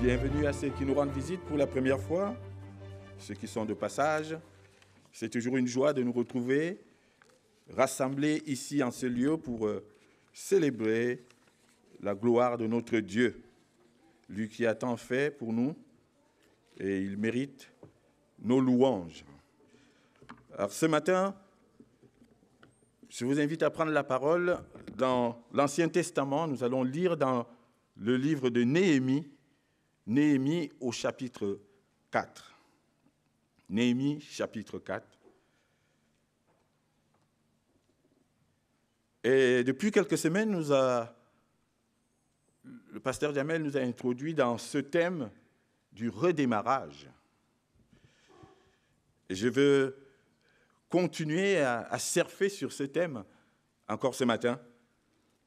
Bienvenue à ceux qui nous rendent visite pour la première fois, ceux qui sont de passage. C'est toujours une joie de nous retrouver, rassemblés ici en ce lieu pour célébrer la gloire de notre Dieu, lui qui a tant fait pour nous et il mérite nos louanges. Alors ce matin, je vous invite à prendre la parole dans l'Ancien Testament. Nous allons lire dans le livre de Néhémie, Néhémie au chapitre 4. Néhémie, chapitre 4. Et depuis quelques semaines, le pasteur Jamel nous a introduit dans ce thème du redémarrage. Et je veux continuer à surfer sur ce thème encore ce matin,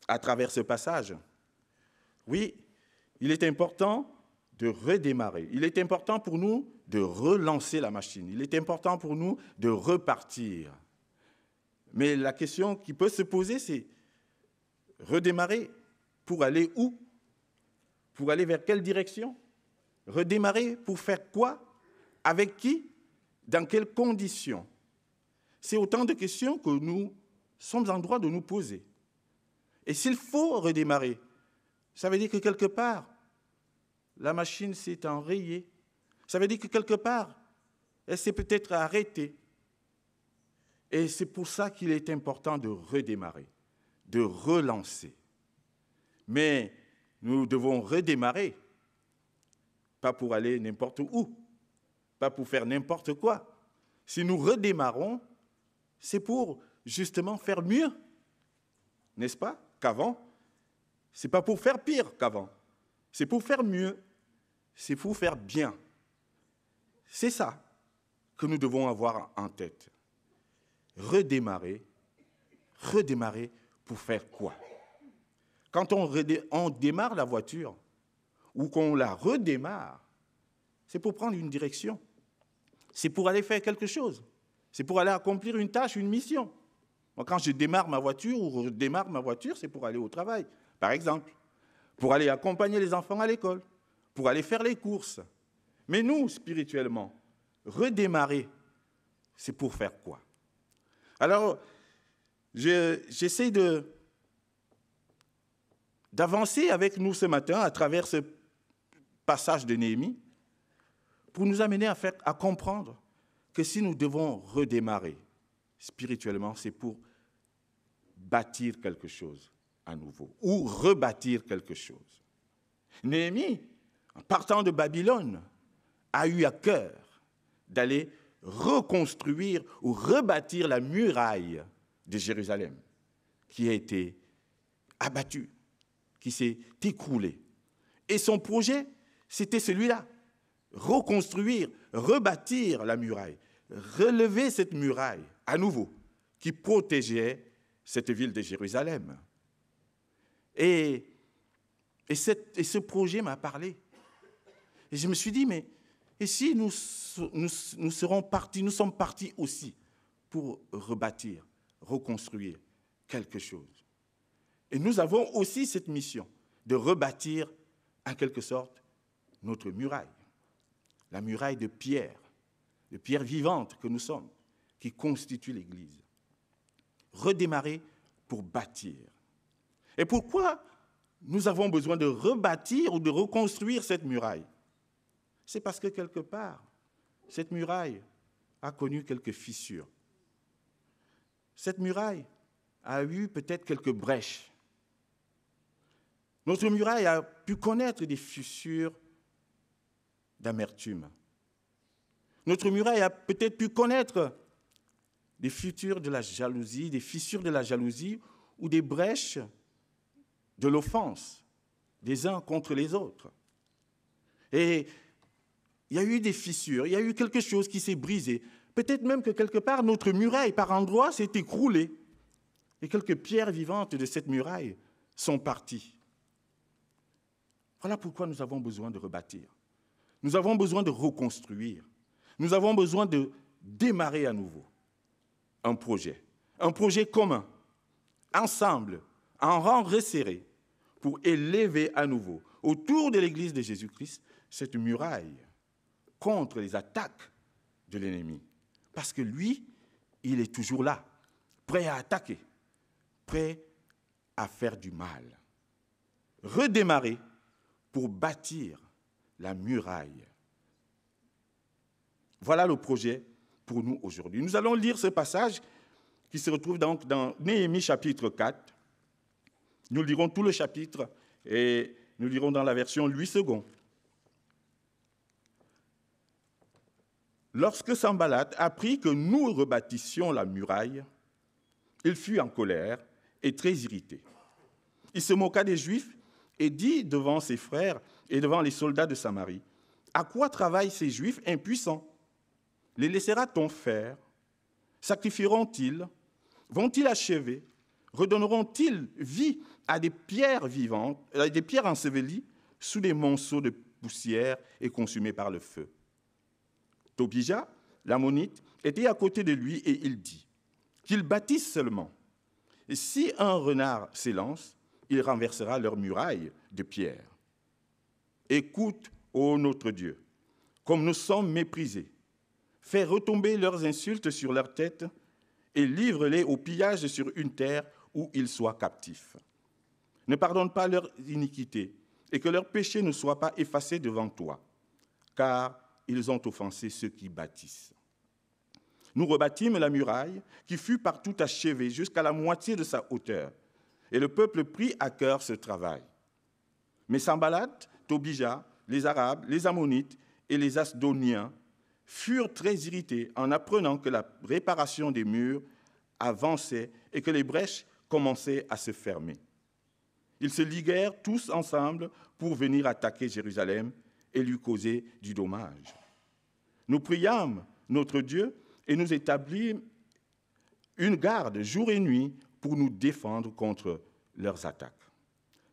à travers ce passage. Oui, il est important de redémarrer. Il est important pour nous de relancer la machine. Il est important pour nous de repartir. Mais la question qui peut se poser, c'est redémarrer pour aller où? Pour aller vers quelle direction? Redémarrer pour faire quoi? Avec qui? Dans quelles conditions? C'est autant de questions que nous sommes en droit de nous poser. Et s'il faut redémarrer, ça veut dire que quelque part, la machine s'est enrayée. Ça veut dire que quelque part, elle s'est peut-être arrêtée. Et c'est pour ça qu'il est important de redémarrer, de relancer. Mais nous devons redémarrer, pas pour aller n'importe où, pas pour faire n'importe quoi. Si nous redémarrons, c'est pour justement faire mieux, n'est-ce pas, qu'avant. Ce n'est pas pour faire pire qu'avant, c'est pour faire mieux. C'est pour faire bien. C'est ça que nous devons avoir en tête. Redémarrer pour faire quoi? Quand on démarre la voiture ou qu'on la redémarre, c'est pour prendre une direction. C'est pour aller faire quelque chose. C'est pour aller accomplir une tâche, une mission. Moi, quand je démarre ma voiture ou redémarre ma voiture, c'est pour aller au travail, par exemple, pour aller accompagner les enfants à l'école, pour aller faire les courses. Mais nous, spirituellement, redémarrer, c'est pour faire quoi? Alors, j'essaie d'avancer avec nous ce matin à travers ce passage de Néhémie pour nous amener à comprendre que si nous devons redémarrer spirituellement, c'est pour bâtir quelque chose à nouveau ou rebâtir quelque chose. Néhémie, en partant de Babylone, a eu à cœur d'aller reconstruire ou rebâtir la muraille de Jérusalem qui a été abattue, qui s'est écroulée. Et son projet, c'était celui-là, reconstruire, rebâtir la muraille, relever cette muraille à nouveau qui protégeait cette ville de Jérusalem. Et ce projet m'a parlé. Et je me suis dit, mais et si nous sommes partis aussi pour rebâtir, reconstruire quelque chose. Et nous avons aussi cette mission de rebâtir, en quelque sorte, notre muraille. La muraille de pierre vivante que nous sommes, qui constitue l'Église. Redémarrer pour bâtir. Et pourquoi nous avons besoin de rebâtir ou de reconstruire cette muraille? C'est parce que quelque part, cette muraille a connu quelques fissures. Cette muraille a eu peut-être quelques brèches. Notre muraille a pu connaître des fissures d'amertume. Notre muraille a peut-être pu connaître des fissures de la jalousie ou des brèches de l'offense. des uns contre les autres. Et il y a eu des fissures, il y a eu quelque chose qui s'est brisé. Peut-être même que quelque part, notre muraille, par endroits, s'est écroulée. Et quelques pierres vivantes de cette muraille sont parties. Voilà pourquoi nous avons besoin de rebâtir. Nous avons besoin de reconstruire. Nous avons besoin de démarrer à nouveau un projet commun, ensemble, en rang resserré, pour élever à nouveau, autour de l'Église de Jésus-Christ, cette muraille contre les attaques de l'ennemi. Parce que lui, il est toujours là, prêt à attaquer, prêt à faire du mal. Redémarrer pour bâtir la muraille. Voilà le projet pour nous aujourd'hui. Nous allons lire ce passage qui se retrouve donc dans Néhémie chapitre 4. Nous lirons tout le chapitre et nous lirons dans la version Louis II. Lorsque Sanballat apprit que nous rebâtissions la muraille, il fut en colère et très irrité. Il se moqua des Juifs et dit devant ses frères et devant les soldats de Samarie, « À quoi travaillent ces Juifs impuissants? Les laissera-t-on faire? Sacrifieront-ils? Vont-ils achever? Redonneront-ils vie à des pierres vivantes, à des pierres ensevelies sous des monceaux de poussière et consumées par le feu? » Tobija, l'ammonite, était à côté de lui et il dit, « Qu'ils bâtissent seulement. Et si un renard s'élance, il renversera leur muraille de pierre. Écoute, ô notre Dieu, comme nous sommes méprisés. Fais retomber leurs insultes sur leur tête et livre-les au pillage sur une terre où ils soient captifs. Ne pardonne pas leur iniquité et que leurs péchés ne soient pas effacés devant toi, car ils ont offensé ceux qui bâtissent. Nous rebâtîmes la muraille qui fut partout achevée jusqu'à la moitié de sa hauteur, et le peuple prit à cœur ce travail. Mais Sanballat, Tobija, les Arabes, les Ammonites et les Asdoniens furent très irrités en apprenant que la réparation des murs avançait et que les brèches commençaient à se fermer. Ils se liguèrent tous ensemble pour venir attaquer Jérusalem et lui causer du dommage. Nous priâmes notre Dieu et nous établîmes une garde jour et nuit pour nous défendre contre leurs attaques.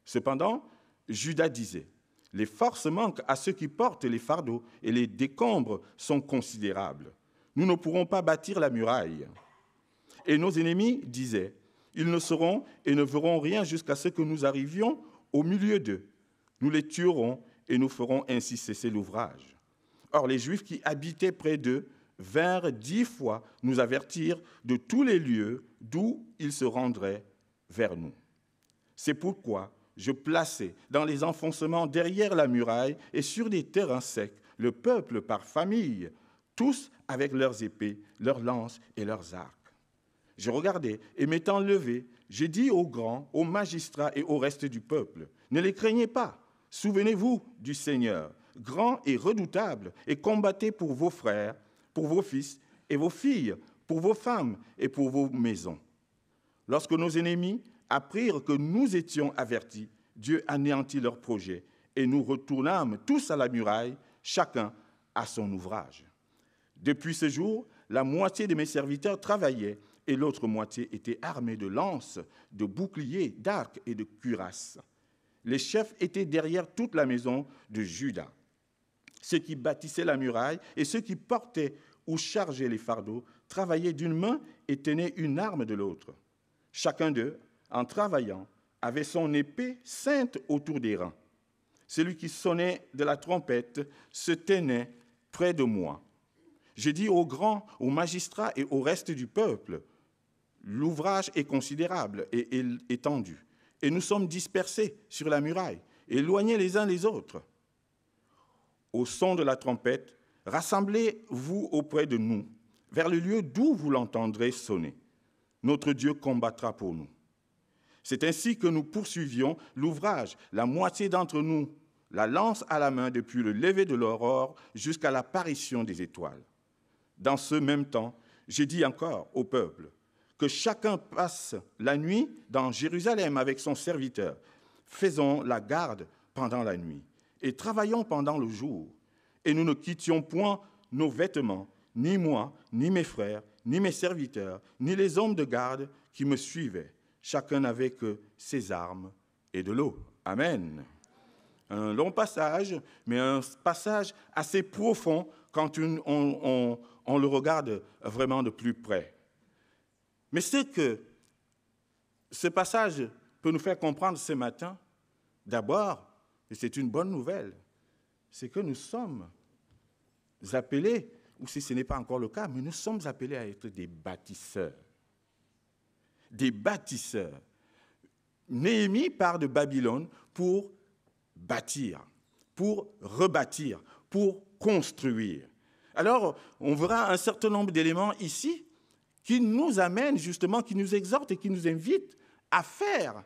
Cependant, Juda disait, « Les forces manquent à ceux qui portent les fardeaux et les décombres sont considérables. Nous ne pourrons pas bâtir la muraille. » Et nos ennemis disaient, « Ils ne sauront et ne verront rien jusqu'à ce que nous arrivions au milieu d'eux. Nous les tuerons et nous ferons ainsi cesser l'ouvrage. » Or, les Juifs qui habitaient près d'eux vinrent 10 fois nous avertir de tous les lieux d'où ils se rendraient vers nous. C'est pourquoi je plaçai dans les enfoncements derrière la muraille et sur des terrains secs le peuple par famille, tous avec leurs épées, leurs lances et leurs arcs. Je regardais et m'étant levé, j'ai dit aux grands, aux magistrats et au reste du peuple, « Ne les craignez pas, souvenez-vous du Seigneur, grand et redoutable, et combattez pour vos frères, pour vos fils et vos filles, pour vos femmes et pour vos maisons. » Lorsque nos ennemis apprirent que nous étions avertis, Dieu anéantit leurs projets et nous retournâmes tous à la muraille, chacun à son ouvrage. Depuis ce jour, la moitié de mes serviteurs travaillaient et l'autre moitié était armée de lances, de boucliers, d'arcs et de cuirasses. Les chefs étaient derrière toute la maison de Juda. Ceux qui bâtissaient la muraille et ceux qui portaient ou chargeaient les fardeaux travaillaient d'une main et tenaient une arme de l'autre. Chacun d'eux, en travaillant, avait son épée ceinte autour des reins. Celui qui sonnait de la trompette se tenait près de moi. Je dis aux grands, aux magistrats et au reste du peuple, l'ouvrage est considérable et étendu, et nous sommes dispersés sur la muraille, éloignés les uns les autres. Au son de la trompette, rassemblez-vous auprès de nous, vers le lieu d'où vous l'entendrez sonner. Notre Dieu combattra pour nous. C'est ainsi que nous poursuivions l'ouvrage, la moitié d'entre nous, la lance à la main depuis le lever de l'aurore jusqu'à l'apparition des étoiles. Dans ce même temps, j'ai dit encore au peuple que chacun passe la nuit dans Jérusalem avec son serviteur, faisons la garde pendant la nuit et travaillons pendant le jour. Et nous ne quittions point nos vêtements, ni moi, ni mes frères, ni mes serviteurs, ni les hommes de garde qui me suivaient. Chacun avec ses armes et de l'eau. Amen. Un long passage, mais un passage assez profond quand on le regarde vraiment de plus près. Mais ce que ce passage peut nous faire comprendre ce matin, d'abord, et c'est une bonne nouvelle, c'est que nous sommes appelés, ou si ce n'est pas encore le cas, mais nous sommes appelés à être des bâtisseurs. Des bâtisseurs. Néhémie part de Babylone pour bâtir, pour rebâtir, pour construire. Alors, on verra un certain nombre d'éléments ici qui nous amènent justement, qui nous exhortent et qui nous invitent à faire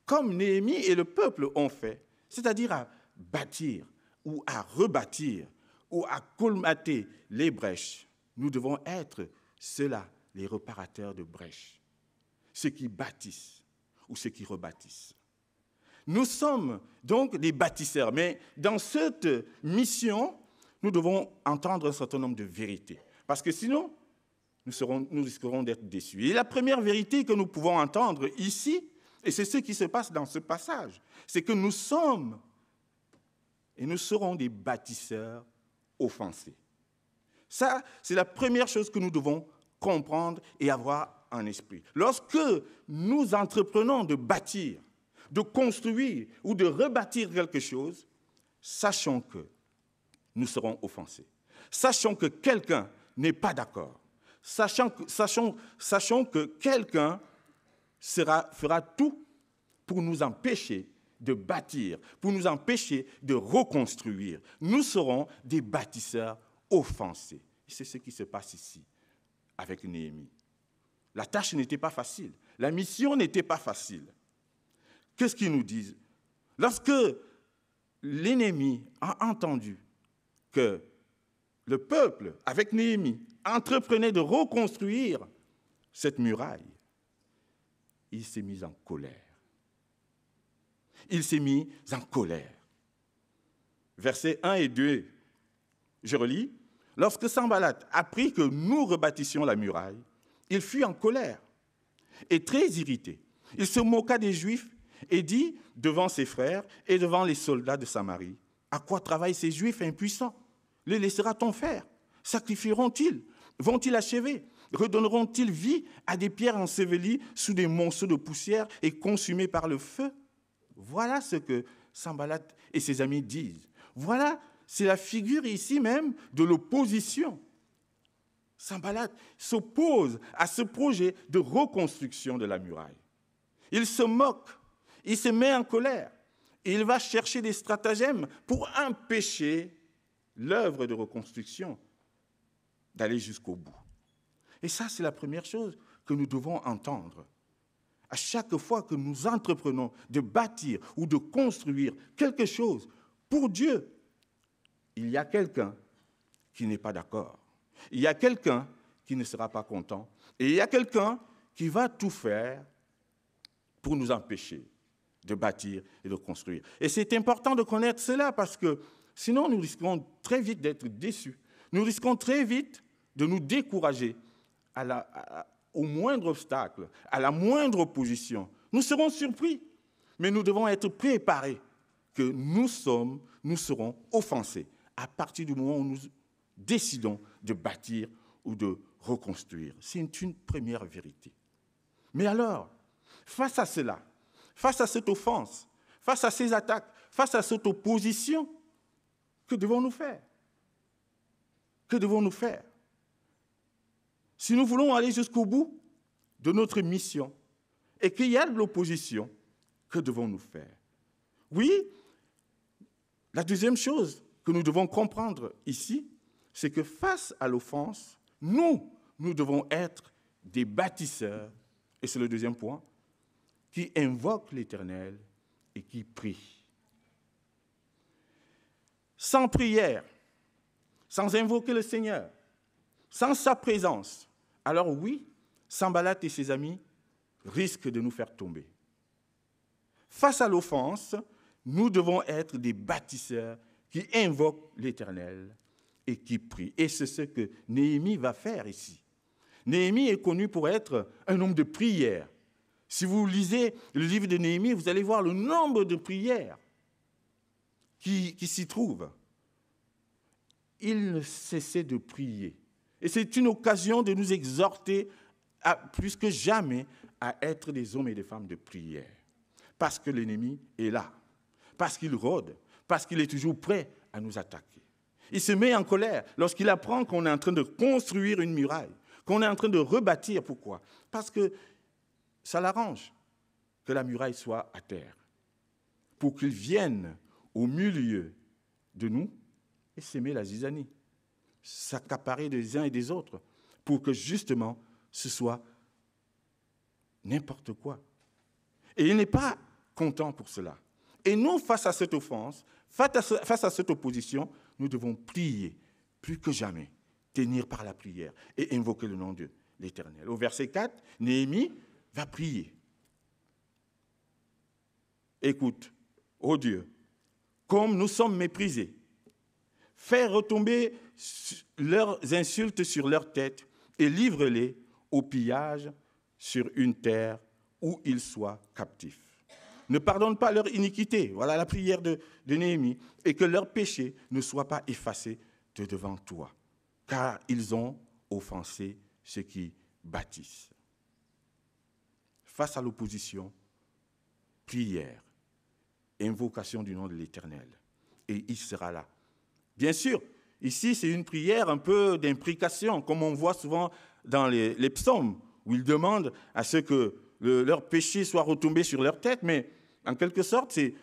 comme Néhémie et le peuple ont fait, c'est-à-dire à bâtir ou à rebâtir ou à colmater les brèches. Nous devons être ceux-là, les réparateurs de brèches, ceux qui bâtissent ou ceux qui rebâtissent. Nous sommes donc des bâtisseurs, mais dans cette mission, nous devons entendre un certain nombre de vérités, parce que sinon, nous risquerons d'être déçus. Et la première vérité que nous pouvons entendre ici, et c'est ce qui se passe dans ce passage, c'est que nous sommes et nous serons des bâtisseurs offensés. Ça, c'est la première chose que nous devons comprendre et avoir en esprit. Lorsque nous entreprenons de bâtir, de construire ou de rebâtir quelque chose, sachons que nous serons offensés. Sachons que quelqu'un n'est pas d'accord. Sachons que quelqu'un fera tout pour nous empêcher de bâtir, pour nous empêcher de reconstruire. Nous serons des bâtisseurs offensés. C'est ce qui se passe ici avec Néhémie. La tâche n'était pas facile. La mission n'était pas facile. Qu'est-ce qu'ils nous disent? Lorsque l'ennemi a entendu que le peuple, avec Néhémie, entreprenait de reconstruire cette muraille, il s'est mis en colère. Il s'est mis en colère. Versets 1 et 2, je relis. Lorsque Sanballat apprit que nous rebâtissions la muraille, il fut en colère et très irrité. Il se moqua des Juifs et dit devant ses frères et devant les soldats de Samarie, « À quoi travaillent ces Juifs impuissants? Les laissera-t-on faire? Sacrifieront-ils? Vont-ils achever? Redonneront-ils vie à des pierres ensevelies sous des monceaux de poussière et consumées par le feu ?» Voilà ce que Sanballat et ses amis disent. Voilà, c'est la figure ici même de l'opposition. Sanballat s'oppose à ce projet de reconstruction de la muraille. Il se moque, il se met en colère, et il va chercher des stratagèmes pour empêcher l'œuvre de reconstruction d'aller jusqu'au bout. Et ça, c'est la première chose que nous devons entendre. À chaque fois que nous entreprenons de bâtir ou de construire quelque chose pour Dieu, il y a quelqu'un qui n'est pas d'accord. Il y a quelqu'un qui ne sera pas content. Et il y a quelqu'un qui va tout faire pour nous empêcher de bâtir et de construire. Et c'est important de connaître cela parce que sinon nous risquons très vite d'être déçus. Nous risquons très vite de nous décourager au moindre obstacle, à la moindre opposition. Nous serons surpris, mais nous devons être préparés que nous serons offensés à partir du moment où nous décidons de bâtir ou de reconstruire. C'est une première vérité. Mais alors, face à cela, face à cette offense, face à ces attaques, face à cette opposition, que devons-nous faire? Que devons-nous faire? Si nous voulons aller jusqu'au bout de notre mission et qu'il y a de l'opposition, que devons-nous faire? Oui, la deuxième chose que nous devons comprendre ici, c'est que face à l'offense, nous devons être des bâtisseurs, et c'est le deuxième point, qui invoquent l'Éternel et qui prient. Sans prière, sans invoquer le Seigneur, sans sa présence, alors oui, Sanballat et ses amis risquent de nous faire tomber. Face à l'offense, nous devons être des bâtisseurs qui invoquent l'Éternel et qui prient. Et c'est ce que Néhémie va faire ici. Néhémie est connu pour être un homme de prière. Si vous lisez le livre de Néhémie, vous allez voir le nombre de prières qui s'y trouvent. Il ne cessait de prier. Et c'est une occasion de nous exhorter plus que jamais à être des hommes et des femmes de prière. Parce que l'ennemi est là, parce qu'il rôde, parce qu'il est toujours prêt à nous attaquer. Il se met en colère lorsqu'il apprend qu'on est en train de construire une muraille, qu'on est en train de rebâtir. Pourquoi? Parce que ça l'arrange que la muraille soit à terre, pour qu'il vienne au milieu de nous et s'aimer la zizanie, s'accaparer des uns et des autres, pour que justement ce soit n'importe quoi. Et il n'est pas content pour cela. Et nous, face à cette offense, face à cette opposition, nous devons prier plus que jamais, tenir par la prière et invoquer le nom de l'Éternel. Au verset 4, Néhémie va prier. Écoute, ô Dieu, comme nous sommes méprisés, fais retomber leurs insultes sur leur tête et livre-les au pillage sur une terre où ils soient captifs. Ne pardonne pas leur iniquité, voilà la prière de Néhémie, et que leurs péchés ne soient pas effacés de devant toi, car ils ont offensé ceux qui bâtissent. Face à l'opposition, prière, invocation du nom de l'Éternel, et il sera là. Bien sûr, ici c'est une prière un peu d'imprécation, comme on voit souvent dans les psaumes, où ils demandent à ceux que leurs péchés soient retombés sur leur tête, mais en quelque sorte, c'est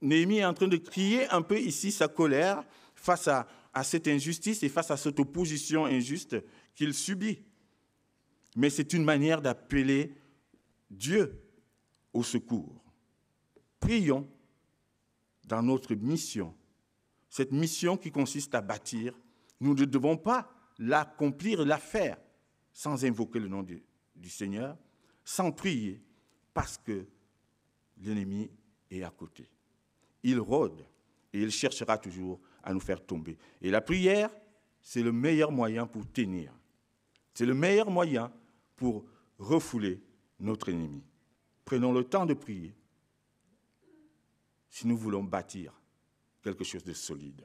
Néhémie est en train de crier un peu ici sa colère face à cette injustice et face à cette opposition injuste qu'il subit. Mais c'est une manière d'appeler Dieu au secours. Prions dans notre mission. Cette mission qui consiste à bâtir, nous ne devons pas l'accomplir, la faire sans invoquer le nom du Seigneur, sans prier, parce que l'ennemi est à côté. Il rôde et il cherchera toujours à nous faire tomber. Et la prière, c'est le meilleur moyen pour tenir. C'est le meilleur moyen pour refouler notre ennemi. Prenons le temps de prier si nous voulons bâtir quelque chose de solide.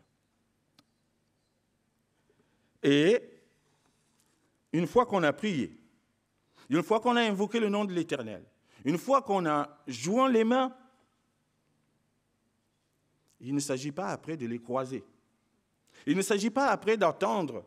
Et une fois qu'on a prié, une fois qu'on a invoqué le nom de l'Éternel, une fois qu'on a joint les mains, il ne s'agit pas après de les croiser. Il ne s'agit pas après d'attendre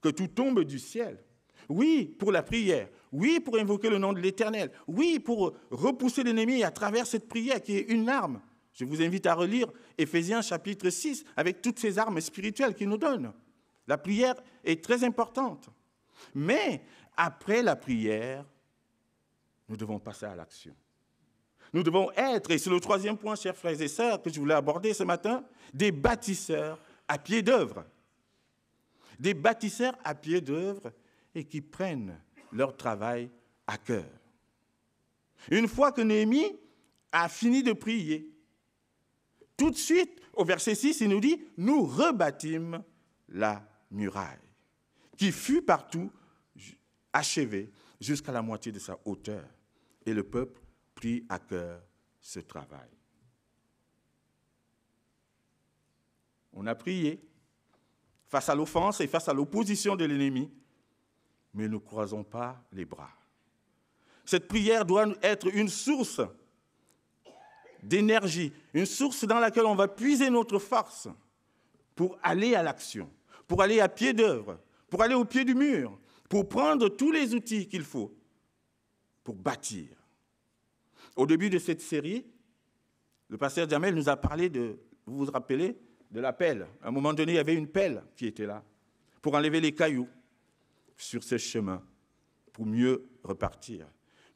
que tout tombe du ciel. Oui, pour la prière. Oui, pour invoquer le nom de l'Éternel. Oui, pour repousser l'ennemi à travers cette prière qui est une arme. Je vous invite à relire Éphésiens chapitre 6 avec toutes ces armes spirituelles qu'il nous donne. La prière est très importante. Mais après la prière, nous devons passer à l'action. Nous devons être, et c'est le troisième point, chers frères et sœurs, que je voulais aborder ce matin, des bâtisseurs à pied d'œuvre. Des bâtisseurs à pied d'œuvre et qui prennent leur travail à cœur. Une fois que Néhémie a fini de prier, tout de suite, au verset 6, il nous dit « Nous rebâtîmes la muraille, qui fut partout achevée jusqu'à la moitié de sa hauteur. Et le peuple prit à cœur ce travail. » On a prié face à l'offense et face à l'opposition de l'ennemi, mais ne croisons pas les bras. Cette prière doit être une source d'énergie, une source dans laquelle on va puiser notre force pour aller à l'action, pour aller à pied d'œuvre, pour aller au pied du mur, pour prendre tous les outils qu'il faut pour bâtir. Au début de cette série, le pasteur Jamel nous a parlé vous vous rappelez, de la pelle. À un moment donné, il y avait une pelle qui était là pour enlever les cailloux sur ce chemin, pour mieux repartir.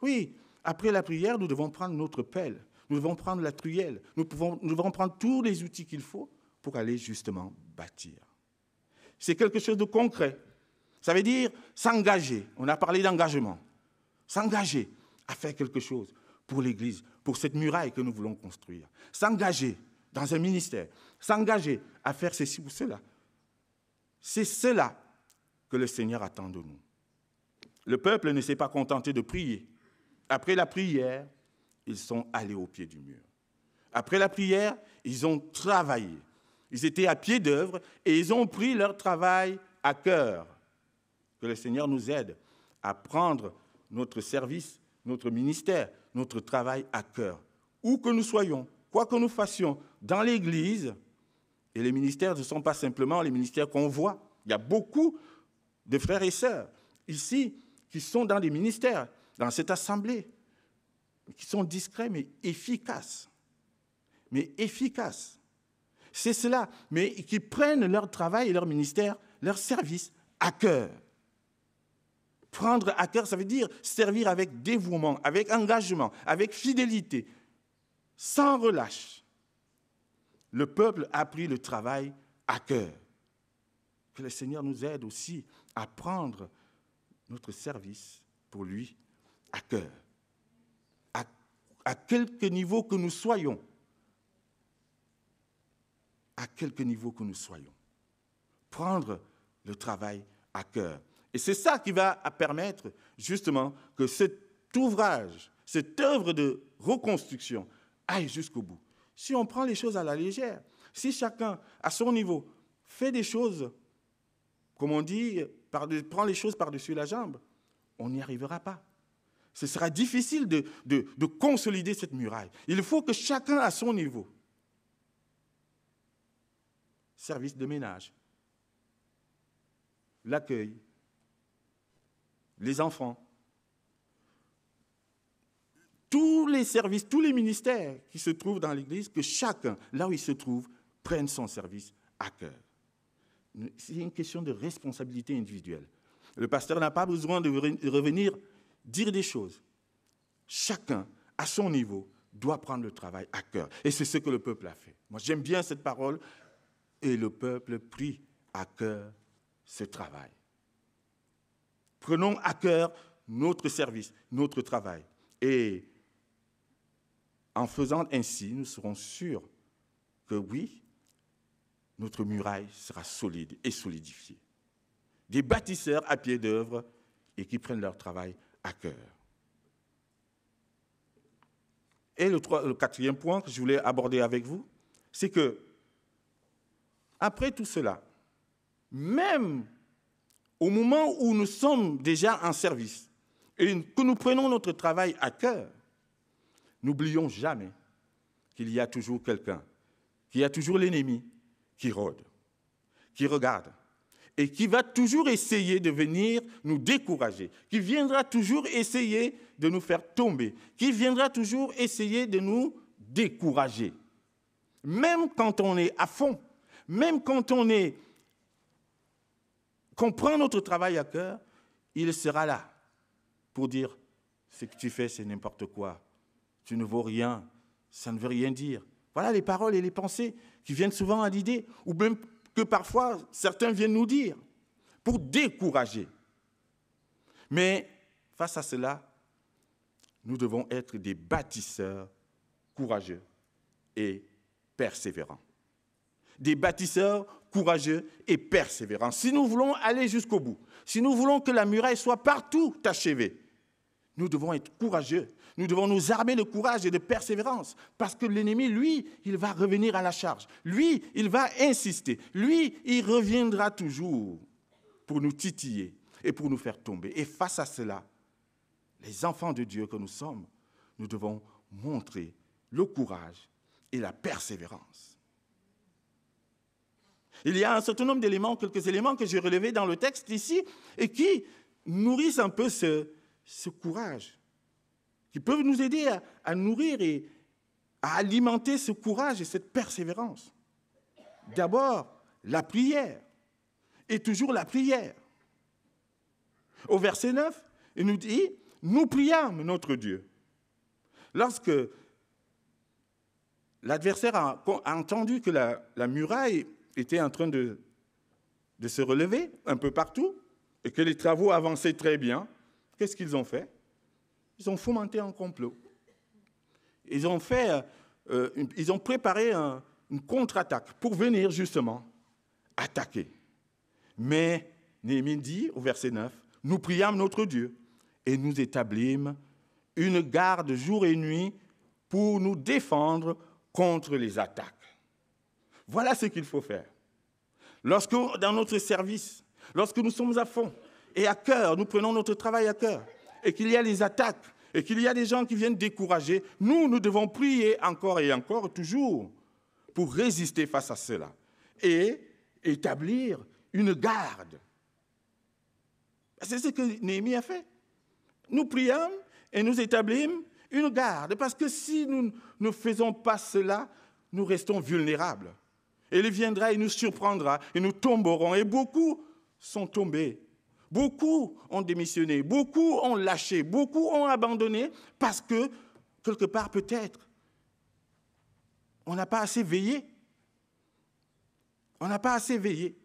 Oui, après la prière, nous devons prendre notre pelle, nous devons prendre la truelle, nous devons prendre tous les outils qu'il faut pour aller justement bâtir. C'est quelque chose de concret. Ça veut dire s'engager. On a parlé d'engagement. S'engager à faire quelque chose pour l'Église, pour cette muraille que nous voulons construire. S'engager dans un ministère, s'engager à faire ceci ou cela. C'est cela que le Seigneur attend de nous. Le peuple ne s'est pas contenté de prier. Après la prière, ils sont allés au pied du mur. Après la prière, ils ont travaillé. Ils étaient à pied d'œuvre et ils ont pris leur travail à cœur. Que le Seigneur nous aide à prendre notre service, notre ministère, notre travail à cœur. Où que nous soyons, quoi que nous fassions dans l'Église, et les ministères ne sont pas simplement les ministères qu'on voit. Il y a beaucoup de frères et sœurs ici qui sont dans des ministères, dans cette assemblée, qui sont discrets mais efficaces. Mais efficaces. C'est cela, mais qui prennent leur travail et leur ministère, leur service à cœur. Prendre à cœur, ça veut dire servir avec dévouement, avec engagement, avec fidélité, sans relâche. Le peuple a pris le travail à cœur. Que le Seigneur nous aide aussi à prendre notre service pour lui à cœur. À quelque niveau que nous soyons. À quelque niveau que nous soyons. Prendre le travail à cœur. Et c'est ça qui va permettre justement que cet ouvrage, cette œuvre de reconstruction aille jusqu'au bout. Si on prend les choses à la légère, si chacun, à son niveau, fait des choses, comme on dit, prend les choses par-dessus la jambe, on n'y arrivera pas. Ce sera difficile de consolider cette muraille. Il faut que chacun, à son niveau, service de ménage, l'accueil, les enfants, tous les services, tous les ministères qui se trouvent dans l'Église, que chacun, là où il se trouve, prenne son service à cœur. C'est une question de responsabilité individuelle. Le pasteur n'a pas besoin de revenir dire des choses. Chacun, à son niveau, doit prendre le travail à cœur. Et c'est ce que le peuple a fait. Moi, j'aime bien cette parole. Et le peuple prit à cœur ce travail. Prenons à cœur notre service, notre travail. Et en faisant ainsi, nous serons sûrs que oui, notre muraille sera solide et solidifiée. Des bâtisseurs à pied d'œuvre et qui prennent leur travail à cœur. Et le quatrième point que je voulais aborder avec vous, c'est que, après tout cela, même au moment où nous sommes déjà en service et que nous prenons notre travail à cœur, n'oublions jamais qu'il y a toujours quelqu'un, qu'il y a toujours l'ennemi qui rôde, qui regarde et qui va toujours essayer de venir nous décourager, qui viendra toujours essayer de nous faire tomber, qui viendra toujours essayer de nous décourager. Même quand on est à fond, même quand qu'on prend notre travail à cœur, il sera là pour dire « ce que tu fais, c'est n'importe quoi, tu ne vaux rien, ça ne veut rien dire ». Voilà les paroles et les pensées qui viennent souvent à l'idée, ou même que parfois certains viennent nous dire, pour décourager. Mais face à cela, nous devons être des bâtisseurs courageux et persévérants. Des bâtisseurs courageux et persévérants. Si nous voulons aller jusqu'au bout, si nous voulons que la muraille soit partout achevée, nous devons être courageux. Nous devons nous armer de courage et de persévérance parce que l'ennemi, lui, il va revenir à la charge. Lui, il va insister. Lui, il reviendra toujours pour nous titiller et pour nous faire tomber. Et face à cela, les enfants de Dieu que nous sommes, nous devons montrer le courage et la persévérance. Il y a un certain nombre d'éléments, quelques éléments que j'ai relevés dans le texte ici et qui nourrissent un peu ce courage, qui peuvent nous aider à nourrir et à alimenter ce courage et cette persévérance. D'abord, la prière, et toujours la prière. Au verset 9, il nous dit « Nous priâmes notre Dieu ». Lorsque l'adversaire a entendu que la muraille était en train de se relever un peu partout et que les travaux avançaient très bien, qu'est-ce qu'ils ont fait? Ils ont fomenté un complot. ils ont préparé une contre-attaque pour venir justement attaquer. Mais Néhémie dit au verset 9, « Nous priâmes notre Dieu et nous établîmes une garde jour et nuit pour nous défendre contre les attaques. » Voilà ce qu'il faut faire. Lorsque, dans notre service, lorsque nous sommes à fond et à cœur, nous prenons notre travail à cœur, et qu'il y a des attaques, et qu'il y a des gens qui viennent décourager, nous devons prier encore et encore, toujours, pour résister face à cela et établir une garde. C'est ce que Néhémie a fait. Nous prions et nous établissons une garde, parce que si nous ne faisons pas cela, nous restons vulnérables. Et il viendra, il nous surprendra, et nous tomberons. Et beaucoup sont tombés. Beaucoup ont démissionné, beaucoup ont lâché, beaucoup ont abandonné, parce que, quelque part, peut-être, on n'a pas assez veillé. On n'a pas assez veillé.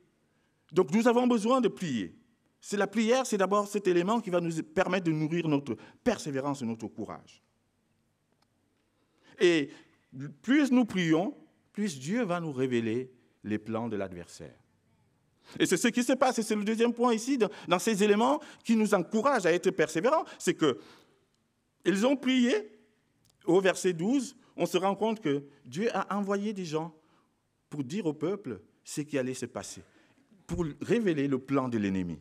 Donc, nous avons besoin de prier. C'est la prière, c'est d'abord cet élément qui va nous permettre de nourrir notre persévérance et notre courage. Et plus nous prions, plus Dieu va nous révéler les plans de l'adversaire. Et c'est ce qui se passe, et c'est le deuxième point ici, dans ces éléments qui nous encouragent à être persévérants, c'est qu'ils ont prié, au verset 12, on se rend compte que Dieu a envoyé des gens pour dire au peuple ce qui allait se passer, pour révéler le plan de l'ennemi.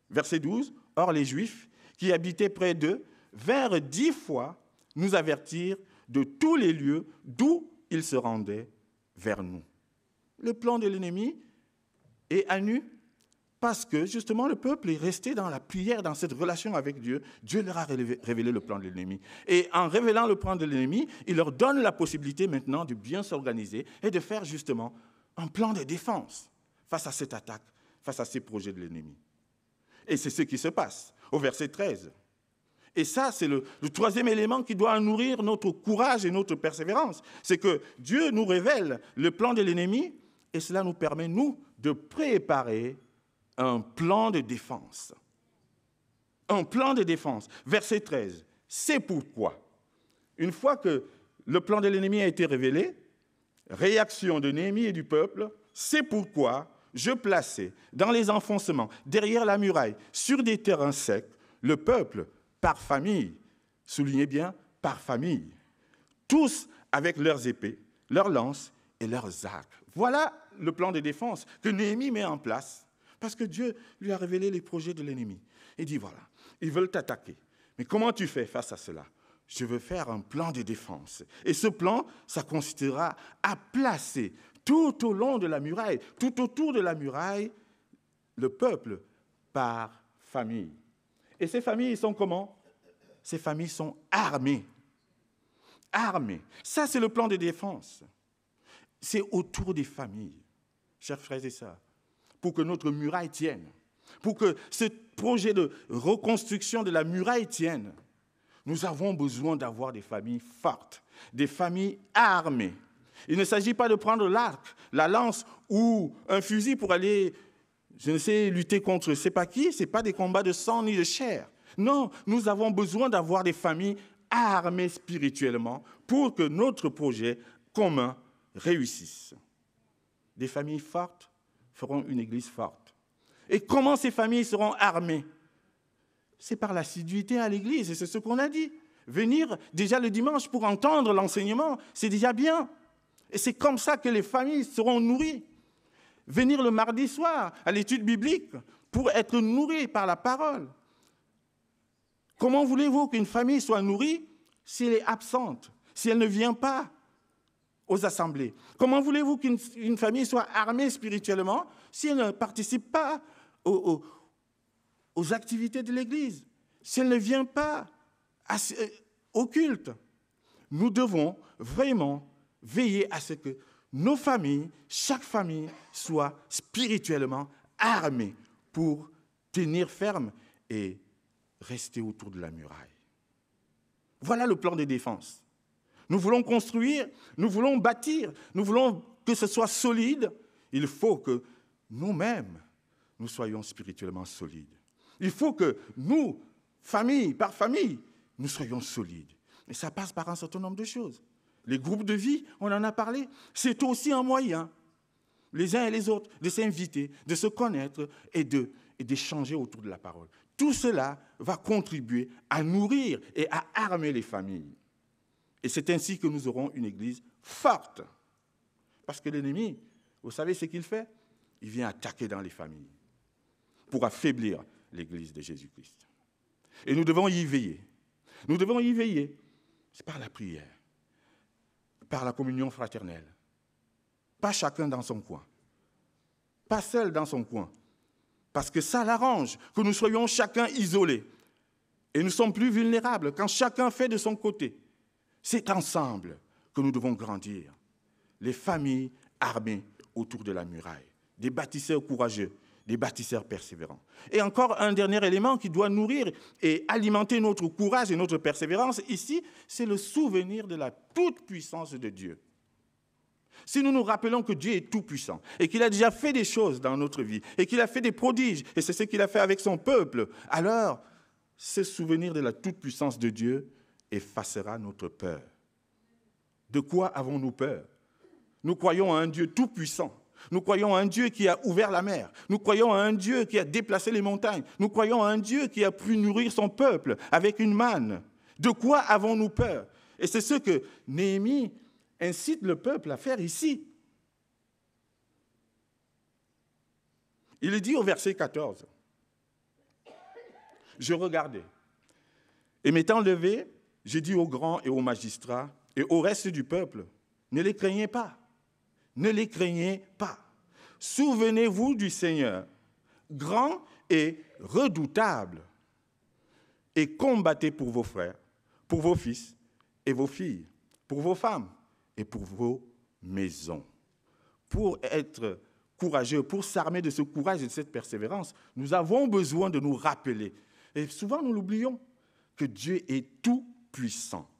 Verset 12, « Or les Juifs qui habitaient près d'eux vinrent 10 fois nous avertir de tous les lieux d'où ils se rendaient vers nous. » Le plan de l'ennemi est à nu parce que, justement, le peuple est resté dans la prière, dans cette relation avec Dieu. Dieu leur a révélé le plan de l'ennemi. Et en révélant le plan de l'ennemi, il leur donne la possibilité maintenant de bien s'organiser et de faire, justement, un plan de défense face à cette attaque, face à ces projets de l'ennemi. Et c'est ce qui se passe au verset 13. Et ça, c'est le troisième élément qui doit nourrir notre courage et notre persévérance. C'est que Dieu nous révèle le plan de l'ennemi et cela nous permet, nous, de préparer un plan de défense. Un plan de défense. Verset 13. C'est pourquoi, une fois que le plan de l'ennemi a été révélé, réaction de Néhémie et du peuple, c'est pourquoi je plaçais dans les enfoncements, derrière la muraille, sur des terrains secs, le peuple par famille. Soulignez bien, par famille. Tous avec leurs épées, leurs lances et leurs arcs. Voilà le plan de défense que Néhémie met en place, parce que Dieu lui a révélé les projets de l'ennemi. Il dit, voilà, ils veulent t'attaquer. Mais comment tu fais face à cela? Je veux faire un plan de défense. Et ce plan, ça consistera à placer tout au long de la muraille, tout autour de la muraille, le peuple par famille. Et ces familles sont comment? Ces familles sont armées. Armées. Ça, c'est le plan de défense. C'est autour des familles, chers frères et sœurs, pour que notre muraille tienne, pour que ce projet de reconstruction de la muraille tienne. Nous avons besoin d'avoir des familles fortes, des familles armées. Il ne s'agit pas de prendre l'arc, la lance ou un fusil pour aller, je ne sais, lutter contre je ne sais pas qui. Ce n'est pas des combats de sang ni de chair. Non, nous avons besoin d'avoir des familles armées spirituellement pour que notre projet commun réussisse. Des familles fortes feront une église forte. Et comment ces familles seront armées? C'est par l'assiduité à l'église, et c'est ce qu'on a dit. Venir déjà le dimanche pour entendre l'enseignement, c'est déjà bien. Et c'est comme ça que les familles seront nourries. Venir le mardi soir à l'étude biblique pour être nourries par la parole. Comment voulez-vous qu'une famille soit nourrie si elle est absente, si elle ne vient pas aux assemblées? Comment voulez-vous qu'une famille soit armée spirituellement si elle ne participe pas aux activités de l'Église, si elle ne vient pas au culte? Nous devons vraiment veiller à ce que nos familles, chaque famille, soit spirituellement armée pour tenir ferme et rester autour de la muraille. Voilà le plan de défense. Nous voulons construire, nous voulons bâtir, nous voulons que ce soit solide. Il faut que nous-mêmes, nous soyons spirituellement solides. Il faut que nous, famille par famille, nous soyons solides. Et ça passe par un certain nombre de choses. Les groupes de vie, on en a parlé, c'est aussi un moyen, les uns et les autres, de s'inviter, de se connaître et d'échanger autour de la parole. Tout cela va contribuer à nourrir et à armer les familles. Et c'est ainsi que nous aurons une Église forte. Parce que l'ennemi, vous savez ce qu'il fait? Il vient attaquer dans les familles pour affaiblir l'Église de Jésus-Christ. Et nous devons y veiller. Nous devons y veiller. C'est par la prière, par la communion fraternelle. Pas chacun dans son coin. Pas seul dans son coin. Parce que ça l'arrange que nous soyons chacun isolés. Et nous sommes plus vulnérables quand chacun fait de son côté. C'est ensemble que nous devons grandir. Les familles armées autour de la muraille. Des bâtisseurs courageux, des bâtisseurs persévérants. Et encore un dernier élément qui doit nourrir et alimenter notre courage et notre persévérance ici, c'est le souvenir de la toute-puissance de Dieu. Si nous nous rappelons que Dieu est tout-puissant et qu'il a déjà fait des choses dans notre vie et qu'il a fait des prodiges, et c'est ce qu'il a fait avec son peuple, alors ce souvenir de la toute-puissance de Dieu effacera notre peur. De quoi avons-nous peur? Nous croyons à un Dieu tout-puissant. Nous croyons à un Dieu qui a ouvert la mer. Nous croyons à un Dieu qui a déplacé les montagnes. Nous croyons à un Dieu qui a pu nourrir son peuple avec une manne. De quoi avons-nous peur? Et c'est ce que Néhémie incite le peuple à faire ici. Il est dit au verset 14. Je regardais. Et m'étant levé, j'ai dit aux grands et aux magistrats et au reste du peuple, ne les craignez pas. Ne les craignez pas. Souvenez-vous du Seigneur, grand et redoutable, et combattez pour vos frères, pour vos fils et vos filles, pour vos femmes et pour vos maisons. Pour être courageux, pour s'armer de ce courage et de cette persévérance, nous avons besoin de nous rappeler, et souvent nous l'oublions, que Dieu est tout puissant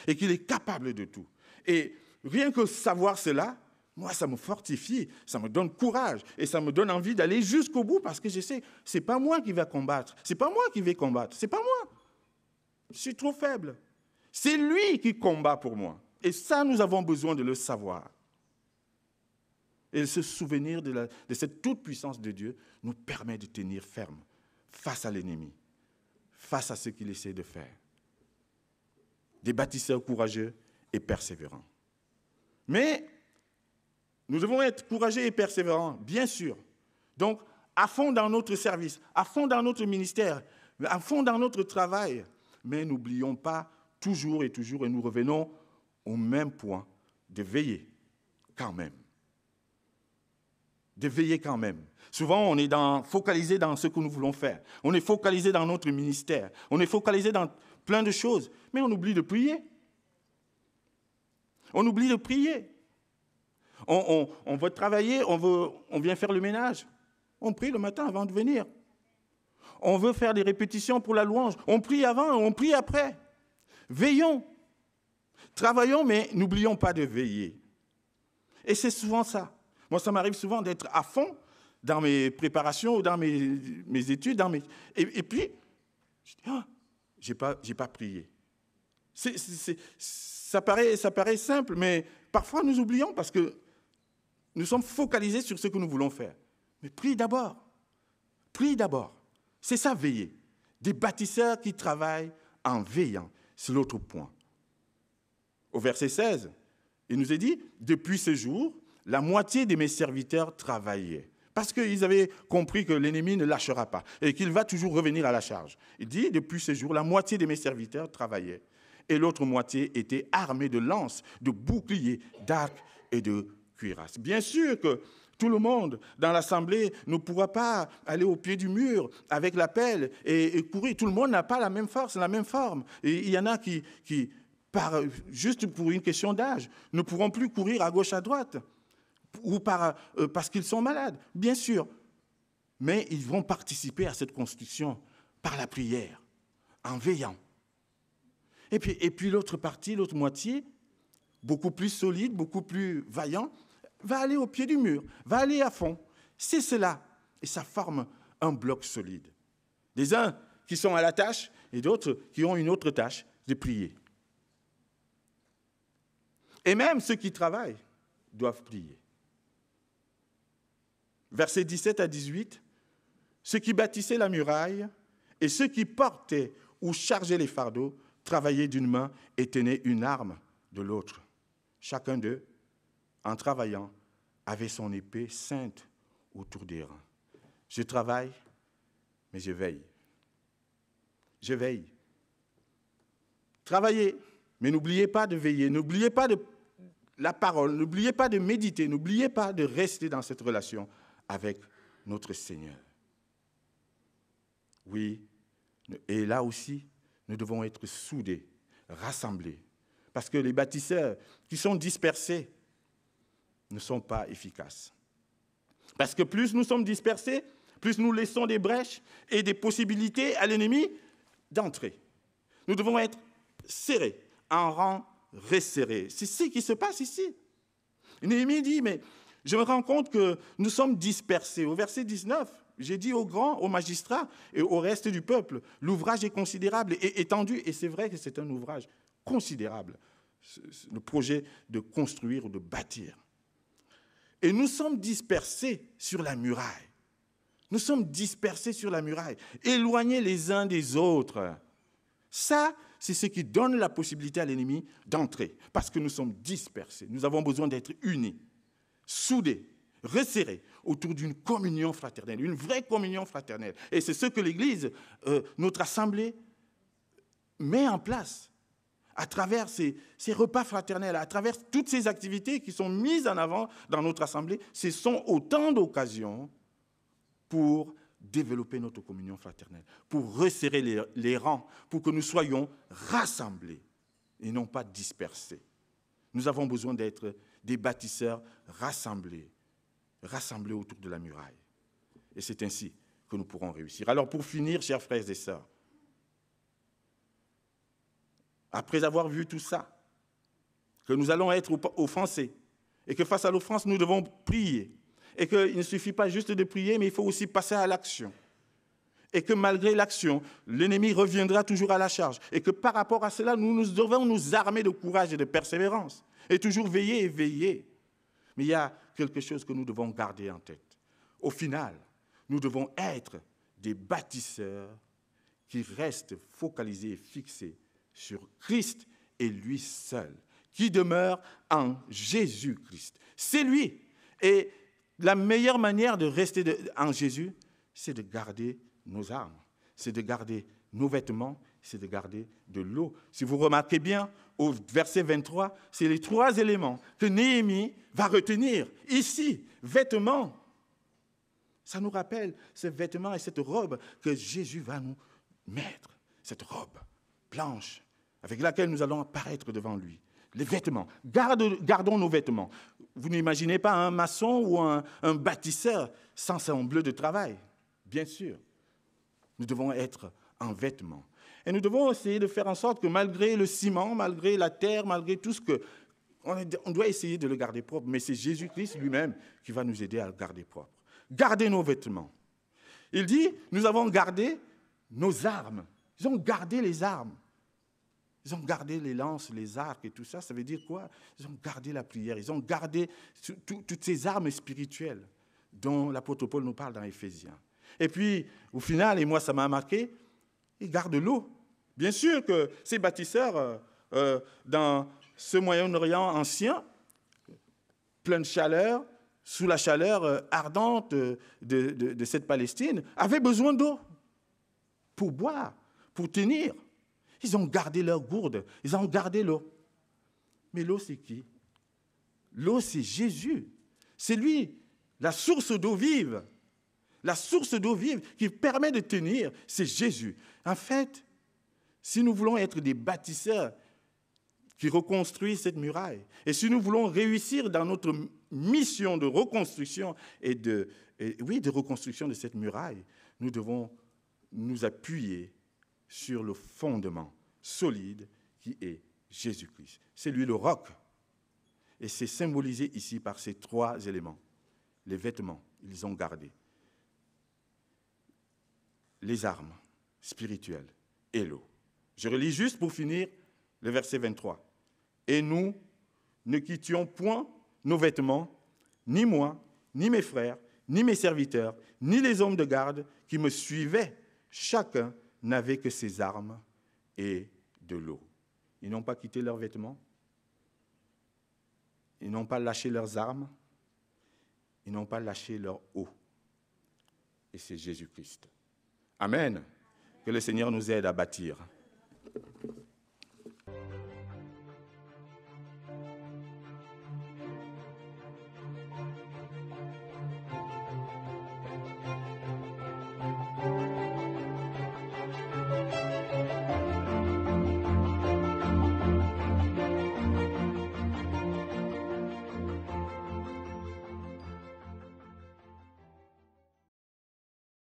et qu'il est capable de tout. Et rien que savoir cela, moi, ça me fortifie, ça me donne courage et ça me donne envie d'aller jusqu'au bout parce que je sais, ce n'est pas moi qui vais combattre, ce n'est pas moi qui vais combattre, ce n'est pas moi. Je suis trop faible. C'est lui qui combat pour moi. Et ça, nous avons besoin de le savoir. Et ce souvenir de cette toute-puissance de Dieu nous permet de tenir ferme face à l'ennemi, face à ce qu'il essaie de faire. Des bâtisseurs courageux et persévérants. Mais nous devons être courageux et persévérants, bien sûr. Donc, à fond dans notre service, à fond dans notre ministère, à fond dans notre travail. Mais n'oublions pas toujours, et nous revenons au même point, de veiller quand même. De veiller quand même. Souvent, on est focalisé dans ce que nous voulons faire. On est focalisé dans notre ministère. On est focalisé dans plein de choses. Mais on oublie de prier. On oublie de prier. On veut travailler, on vient faire le ménage. On prie le matin avant de venir. On veut faire des répétitions pour la louange. On prie avant, on prie après. Veillons. Travaillons, mais n'oublions pas de veiller. Et c'est souvent ça. Moi, ça m'arrive souvent d'être à fond dans mes préparations ou dans mes études. Et puis, je dis, j'ai pas prié. Ça paraît simple, mais parfois nous oublions parce que nous sommes focalisés sur ce que nous voulons faire. Mais prie d'abord. Prie d'abord. C'est ça, veiller. Des bâtisseurs qui travaillent en veillant. C'est l'autre point. Au verset 16, il nous est dit, depuis ce jour, la moitié de mes serviteurs travaillaient. Parce qu'ils avaient compris que l'ennemi ne lâchera pas et qu'il va toujours revenir à la charge. Il dit, depuis ce jour, la moitié de mes serviteurs travaillaient. Et l'autre moitié était armée de lances, de boucliers, d'arcs et de cuirasses. Bien sûr que tout le monde dans l'assemblée ne pourra pas aller au pied du mur avec la pelle et courir. Tout le monde n'a pas la même force, la même forme. Et il y en a qui juste pour une question d'âge, ne pourront plus courir à gauche, à droite, ou parce qu'ils sont malades, bien sûr. Mais ils vont participer à cette construction par la prière, en veillant. Et puis l'autre partie, l'autre moitié, beaucoup plus solide, beaucoup plus vaillant, va aller au pied du mur, va aller à fond. C'est cela. Et ça forme un bloc solide. Des uns qui sont à la tâche et d'autres qui ont une autre tâche, de prier. Et même ceux qui travaillent doivent prier. Versets 17 à 18, ceux qui bâtissaient la muraille et ceux qui portaient ou chargeaient les fardeaux travaillaient d'une main et tenaient une arme de l'autre. Chacun d'eux, en travaillant, avait son épée ceinte autour des reins. Je travaille, mais je veille. Je veille. Travaillez, mais n'oubliez pas de veiller, n'oubliez pas de la parole, n'oubliez pas de méditer, n'oubliez pas de rester dans cette relation avec notre Seigneur. Oui, et là aussi, nous devons être soudés, rassemblés, parce que les bâtisseurs qui sont dispersés ne sont pas efficaces. Parce que plus nous sommes dispersés, plus nous laissons des brèches et des possibilités à l'ennemi d'entrer. Nous devons être serrés, en rang resserré. C'est ce qui se passe ici. Néhémie dit, mais je me rends compte que nous sommes dispersés. Au verset 19, j'ai dit aux grands, aux magistrats et au reste du peuple, l'ouvrage est considérable et étendu. Et c'est vrai que c'est un ouvrage considérable, le projet de construire ou de bâtir. Et nous sommes dispersés sur la muraille. Nous sommes dispersés sur la muraille, éloignés les uns des autres. Ça, c'est ce qui donne la possibilité à l'ennemi d'entrer, parce que nous sommes dispersés. Nous avons besoin d'être unis, soudés, resserrés autour d'une communion fraternelle, une vraie communion fraternelle. Et c'est ce que l'Église, notre assemblée, met en place à travers ces repas fraternels, à travers toutes ces activités qui sont mises en avant dans notre assemblée. Ce sont autant d'occasions pour développer notre communion fraternelle, pour resserrer les rangs, pour que nous soyons rassemblés et non pas dispersés. Nous avons besoin d'être des bâtisseurs rassemblés autour de la muraille. Et c'est ainsi que nous pourrons réussir. Alors pour finir, chers frères et sœurs, après avoir vu tout ça, que nous allons être offensés, et que face à l'offense, nous devons prier, et qu'il ne suffit pas juste de prier, mais il faut aussi passer à l'action. Et que malgré l'action, l'ennemi reviendra toujours à la charge. Et que par rapport à cela, nous devons nous armer de courage et de persévérance. Et toujours veiller et veiller. Mais il y a quelque chose que nous devons garder en tête. Au final, nous devons être des bâtisseurs qui restent focalisés et fixés sur Christ et lui seul, qui demeure en Jésus-Christ. C'est lui. Et la meilleure manière de rester en Jésus, c'est de garder nos armes, c'est de garder nos vêtements, c'est de garder de l'eau. Si vous remarquez bien, au verset 23, c'est les 3 éléments que Néhémie va retenir. Ici, vêtements. Ça nous rappelle ces vêtements et cette robe que Jésus va nous mettre. Cette robe blanche avec laquelle nous allons apparaître devant lui. Les vêtements. Gardons nos vêtements. Vous n'imaginez pas un maçon ou un bâtisseur sans son bleu de travail. Bien sûr. Nous devons être en vêtements. Et nous devons essayer de faire en sorte que malgré le ciment, malgré la terre, malgré tout ce que... On doit essayer de le garder propre. Mais c'est Jésus-Christ lui-même qui va nous aider à le garder propre. Gardez nos vêtements. Il dit, nous avons gardé nos armes. Ils ont gardé les armes. Ils ont gardé les lances, les arcs et tout ça. Ça veut dire quoi? Ils ont gardé la prière. Ils ont gardé toutes ces armes spirituelles dont l'apôtre Paul nous parle dans Éphésiens. Et puis, au final, et moi ça m'a marqué, ils gardent l'eau. Bien sûr que ces bâtisseurs, dans ce Moyen-Orient ancien, plein de chaleur, sous la chaleur ardente de cette Palestine, avaient besoin d'eau pour boire, pour tenir. Ils ont gardé leur gourde, ils ont gardé l'eau. Mais l'eau, c'est qui? L'eau, c'est Jésus. C'est lui, la source d'eau vive. La source d'eau vive qui permet de tenir, c'est Jésus. En fait, si nous voulons être des bâtisseurs qui reconstruisent cette muraille, et si nous voulons réussir dans notre mission de reconstruction de reconstruction de cette muraille, nous devons nous appuyer sur le fondement solide qui est Jésus-Christ. C'est lui le roc. Et c'est symbolisé ici par ces 3 éléments. Les vêtements, ils ont gardé. Les armes spirituelles et l'eau. Je relis juste pour finir le verset 23. Et nous ne quittions point nos vêtements, ni moi, ni mes frères, ni mes serviteurs, ni les hommes de garde qui me suivaient. Chacun n'avait que ses armes et de l'eau. Ils n'ont pas quitté leurs vêtements. Ils n'ont pas lâché leurs armes. Ils n'ont pas lâché leur eau. Et c'est Jésus-Christ. Amen. Que le Seigneur nous aide à bâtir.